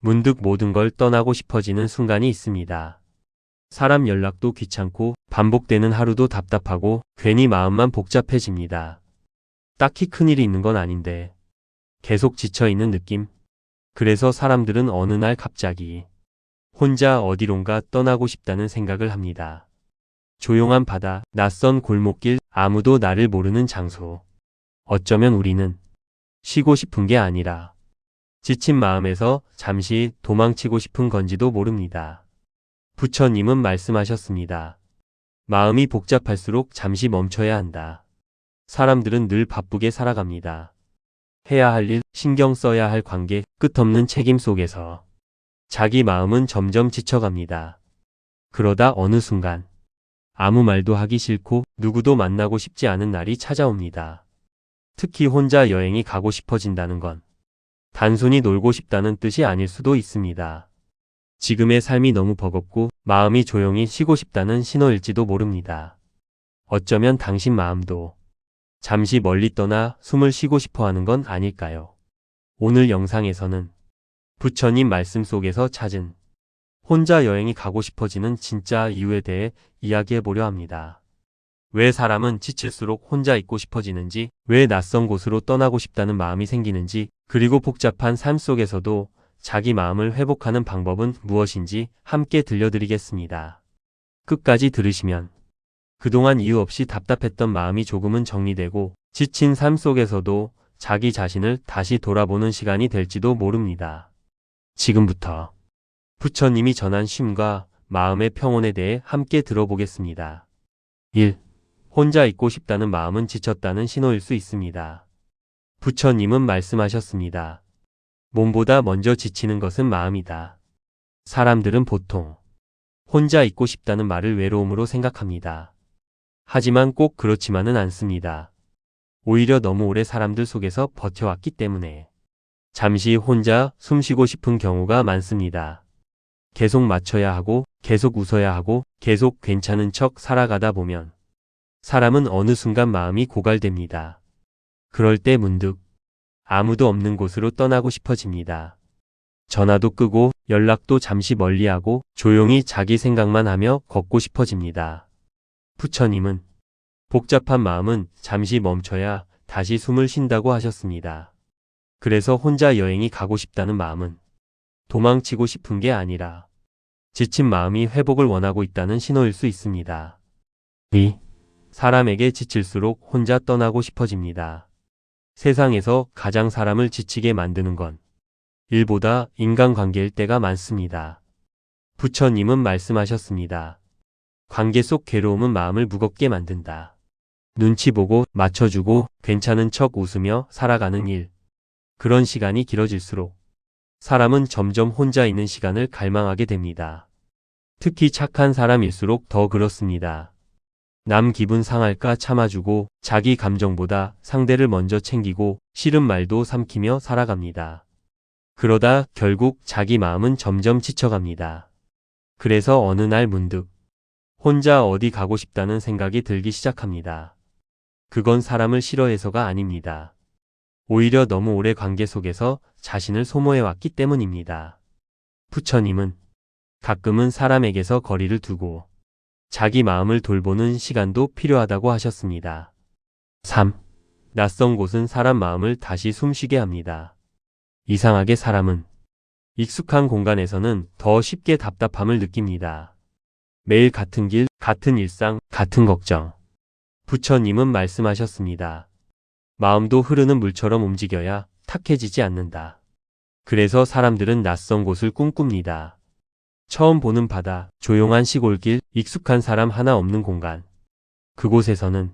문득 모든 걸 떠나고 싶어지는 순간이 있습니다. 사람 연락도 귀찮고 반복되는 하루도 답답하고 괜히 마음만 복잡해집니다. 딱히 큰일이 있는 건 아닌데 계속 지쳐있는 느낌. 그래서 사람들은 어느 날 갑자기 혼자 어디론가 떠나고 싶다는 생각을 합니다. 조용한 바다, 낯선 골목길, 아무도 나를 모르는 장소. 어쩌면 우리는 쉬고 싶은 게 아니라 지친 마음에서 잠시 도망치고 싶은 건지도 모릅니다. 부처님은 말씀하셨습니다. 마음이 복잡할수록 잠시 멈춰야 한다. 사람들은 늘 바쁘게 살아갑니다. 해야 할 일, 신경 써야 할 관계, 끝없는 책임 속에서 자기 마음은 점점 지쳐갑니다. 그러다 어느 순간 아무 말도 하기 싫고 누구도 만나고 싶지 않은 날이 찾아옵니다. 특히 혼자 여행이 가고 싶어진다는 건 단순히 놀고 싶다는 뜻이 아닐 수도 있습니다. 지금의 삶이 너무 버겁고 마음이 조용히 쉬고 싶다는 신호일지도 모릅니다. 어쩌면 당신 마음도 잠시 멀리 떠나 숨을 쉬고 싶어 하는 건 아닐까요? 오늘 영상에서는 부처님 말씀 속에서 찾은 혼자 여행이 가고 싶어지는 진짜 이유에 대해 이야기해 보려 합니다. 왜 사람은 지칠수록 혼자 있고 싶어지는지, 왜 낯선 곳으로 떠나고 싶다는 마음이 생기는지, 그리고 복잡한 삶 속에서도 자기 마음을 회복하는 방법은 무엇인지 함께 들려드리겠습니다. 끝까지 들으시면 그동안 이유 없이 답답했던 마음이 조금은 정리되고 지친 삶 속에서도 자기 자신을 다시 돌아보는 시간이 될지도 모릅니다. 지금부터 부처님이 전한 쉼과 마음의 평온에 대해 함께 들어보겠습니다. 1. 혼자 있고 싶다는 마음은 지쳤다는 신호일 수 있습니다. 부처님은 말씀하셨습니다. 몸보다 먼저 지치는 것은 마음이다. 사람들은 보통 혼자 있고 싶다는 말을 외로움으로 생각합니다. 하지만 꼭 그렇지만은 않습니다. 오히려 너무 오래 사람들 속에서 버텨왔기 때문에 잠시 혼자 숨쉬고 싶은 경우가 많습니다. 계속 맞춰야 하고 계속 웃어야 하고 계속 괜찮은 척 살아가다 보면 사람은 어느 순간 마음이 고갈됩니다. 그럴 때 문득 아무도 없는 곳으로 떠나고 싶어집니다. 전화도 끄고 연락도 잠시 멀리하고 조용히 자기 생각만 하며 걷고 싶어집니다. 부처님은 복잡한 마음은 잠시 멈춰야 다시 숨을 쉰다고 하셨습니다. 그래서 혼자 여행이 가고 싶다는 마음은 도망치고 싶은 게 아니라 지친 마음이 회복을 원하고 있다는 신호일 수 있습니다. 2. 사람에게 지칠수록 혼자 떠나고 싶어집니다. 세상에서 가장 사람을 지치게 만드는 건 일보다 인간관계일 때가 많습니다. 부처님은 말씀하셨습니다. 관계 속 괴로움은 마음을 무겁게 만든다. 눈치 보고 맞춰주고 괜찮은 척 웃으며 살아가는 일. 그런 시간이 길어질수록 사람은 점점 혼자 있는 시간을 갈망하게 됩니다. 특히 착한 사람일수록 더 그렇습니다. 남 기분 상할까 참아주고 자기 감정보다 상대를 먼저 챙기고 싫은 말도 삼키며 살아갑니다. 그러다 결국 자기 마음은 점점 지쳐갑니다. 그래서 어느 날 문득 혼자 어디 가고 싶다는 생각이 들기 시작합니다. 그건 사람을 싫어해서가 아닙니다. 오히려 너무 오래 관계 속에서 자신을 소모해왔기 때문입니다. 부처님은 가끔은 사람에게서 거리를 두고 자기 마음을 돌보는 시간도 필요하다고 하셨습니다. 3. 낯선 곳은 사람 마음을 다시 숨쉬게 합니다. 이상하게 사람은 익숙한 공간에서는 더 쉽게 답답함을 느낍니다. 매일 같은 길, 같은 일상, 같은 걱정. 부처님은 말씀하셨습니다. 마음도 흐르는 물처럼 움직여야 탁해지지 않는다. 그래서 사람들은 낯선 곳을 꿈꿉니다. 처음 보는 바다, 조용한 시골길, 익숙한 사람 하나 없는 공간. 그곳에서는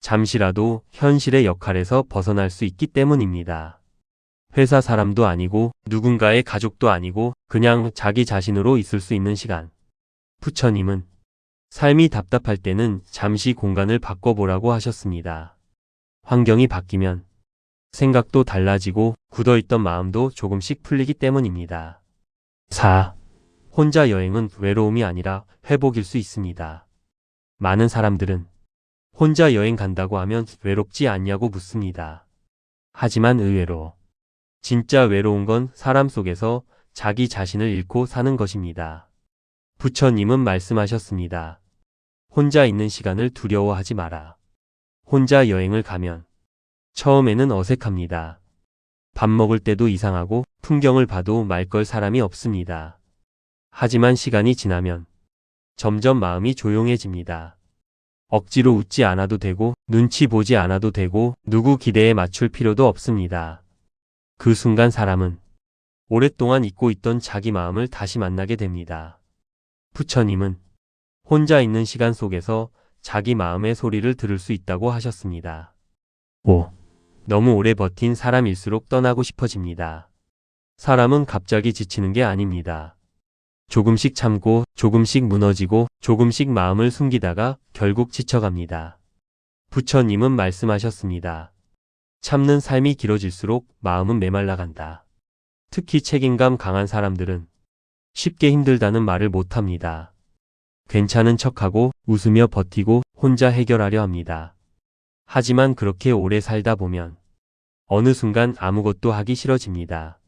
잠시라도 현실의 역할에서 벗어날 수 있기 때문입니다. 회사 사람도 아니고 누군가의 가족도 아니고 그냥 자기 자신으로 있을 수 있는 시간. 부처님은 삶이 답답할 때는 잠시 공간을 바꿔보라고 하셨습니다. 환경이 바뀌면 생각도 달라지고 굳어있던 마음도 조금씩 풀리기 때문입니다. 4. 혼자 여행은 외로움이 아니라 회복일 수 있습니다. 많은 사람들은 혼자 여행 간다고 하면 외롭지 않냐고 묻습니다. 하지만 의외로 진짜 외로운 건 사람 속에서 자기 자신을 잃고 사는 것입니다. 부처님은 말씀하셨습니다. 혼자 있는 시간을 두려워하지 마라. 혼자 여행을 가면 처음에는 어색합니다. 밥 먹을 때도 이상하고 풍경을 봐도 말 걸 사람이 없습니다. 하지만 시간이 지나면 점점 마음이 조용해집니다. 억지로 웃지 않아도 되고 눈치 보지 않아도 되고 누구 기대에 맞출 필요도 없습니다. 그 순간 사람은 오랫동안 잊고 있던 자기 마음을 다시 만나게 됩니다. 부처님은 혼자 있는 시간 속에서 자기 마음의 소리를 들을 수 있다고 하셨습니다. 5. 너무 오래 버틴 사람일수록 떠나고 싶어집니다. 사람은 갑자기 지치는 게 아닙니다. 조금씩 참고 조금씩 무너지고 조금씩 마음을 숨기다가 결국 지쳐갑니다. 부처님은 말씀하셨습니다. 참는 삶이 길어질수록 마음은 메말라간다. 특히 책임감 강한 사람들은 쉽게 힘들다는 말을 못합니다. 괜찮은 척하고 웃으며 버티고 혼자 해결하려 합니다. 하지만 그렇게 오래 살다 보면 어느 순간 아무것도 하기 싫어집니다.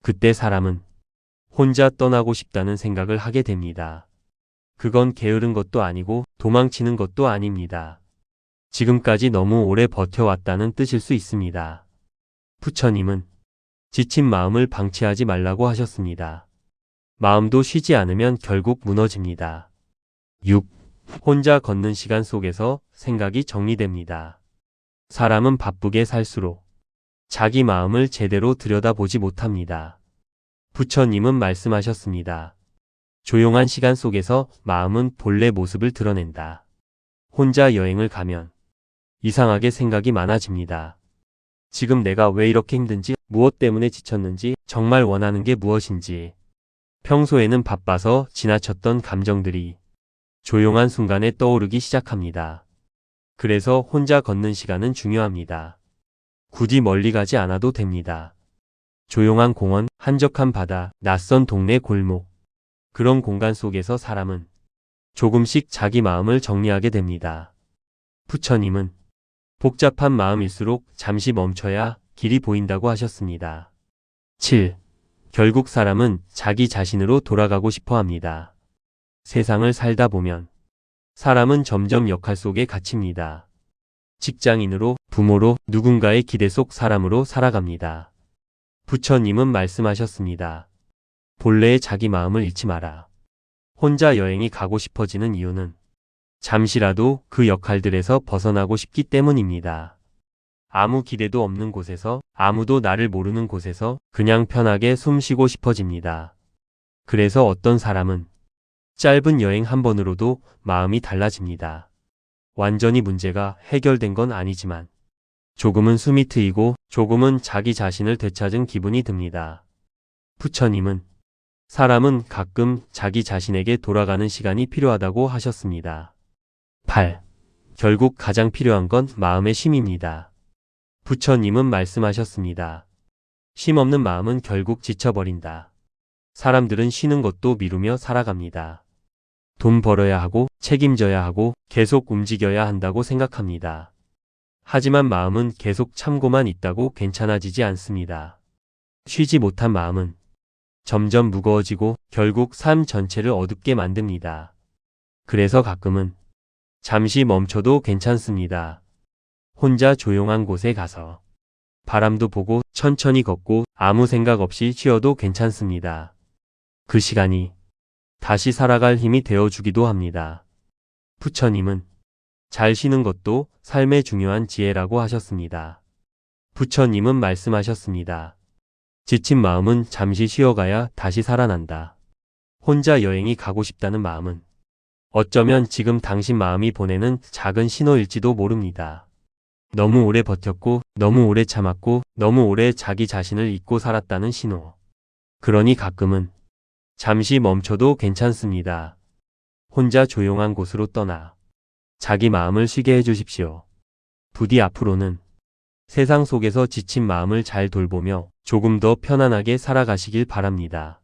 그때 사람은 혼자 떠나고 싶다는 생각을 하게 됩니다. 그건 게으른 것도 아니고 도망치는 것도 아닙니다. 지금까지 너무 오래 버텨왔다는 뜻일 수 있습니다. 부처님은 지친 마음을 방치하지 말라고 하셨습니다. 마음도 쉬지 않으면 결국 무너집니다. 6. 혼자 걷는 시간 속에서 생각이 정리됩니다. 사람은 바쁘게 살수록 자기 마음을 제대로 들여다보지 못합니다. 부처님은 말씀하셨습니다. 조용한 시간 속에서 마음은 본래 모습을 드러낸다. 혼자 여행을 가면 이상하게 생각이 많아집니다. 지금 내가 왜 이렇게 힘든지, 무엇 때문에 지쳤는지, 정말 원하는 게 무엇인지, 평소에는 바빠서 지나쳤던 감정들이 조용한 순간에 떠오르기 시작합니다. 그래서 혼자 걷는 시간은 중요합니다. 굳이 멀리 가지 않아도 됩니다. 조용한 공원, 한적한 바다, 낯선 동네 골목. 그런 공간 속에서 사람은 조금씩 자기 마음을 정리하게 됩니다. 부처님은 복잡한 마음일수록 잠시 멈춰야 길이 보인다고 하셨습니다. 7. 결국 사람은 자기 자신으로 돌아가고 싶어 합니다. 세상을 살다 보면 사람은 점점 역할 속에 갇힙니다. 직장인으로, 부모로, 누군가의 기대 속 사람으로 살아갑니다. 부처님은 말씀하셨습니다. 본래의 자기 마음을 잃지 마라. 혼자 여행이 가고 싶어지는 이유는 잠시라도 그 역할들에서 벗어나고 싶기 때문입니다. 아무 기대도 없는 곳에서, 아무도 나를 모르는 곳에서 그냥 편하게 숨 쉬고 싶어집니다. 그래서 어떤 사람은 짧은 여행 한 번으로도 마음이 달라집니다. 완전히 문제가 해결된 건 아니지만 조금은 숨이 트이고 조금은 자기 자신을 되찾은 기분이 듭니다. 부처님은 사람은 가끔 자기 자신에게 돌아가는 시간이 필요하다고 하셨습니다. 8. 결국 가장 필요한 건 마음의 쉼입니다. 부처님은 말씀하셨습니다. 쉼 없는 마음은 결국 지쳐버린다. 사람들은 쉬는 것도 미루며 살아갑니다. 돈 벌어야 하고 책임져야 하고 계속 움직여야 한다고 생각합니다. 하지만 마음은 계속 참고만 있다고 괜찮아지지 않습니다. 쉬지 못한 마음은 점점 무거워지고 결국 삶 전체를 어둡게 만듭니다. 그래서 가끔은 잠시 멈춰도 괜찮습니다. 혼자 조용한 곳에 가서 바람도 보고 천천히 걷고 아무 생각 없이 쉬어도 괜찮습니다. 그 시간이 다시 살아갈 힘이 되어주기도 합니다. 부처님은 잘 쉬는 것도 삶의 중요한 지혜라고 하셨습니다. 부처님은 말씀하셨습니다. 지친 마음은 잠시 쉬어가야 다시 살아난다. 혼자 여행이 가고 싶다는 마음은 어쩌면 지금 당신 마음이 보내는 작은 신호일지도 모릅니다. 너무 오래 버텼고, 너무 오래 참았고, 너무 오래 자기 자신을 잊고 살았다는 신호. 그러니 가끔은 잠시 멈춰도 괜찮습니다. 혼자 조용한 곳으로 떠나 자기 마음을 쉬게 해주십시오. 부디 앞으로는 세상 속에서 지친 마음을 잘 돌보며 조금 더 편안하게 살아가시길 바랍니다.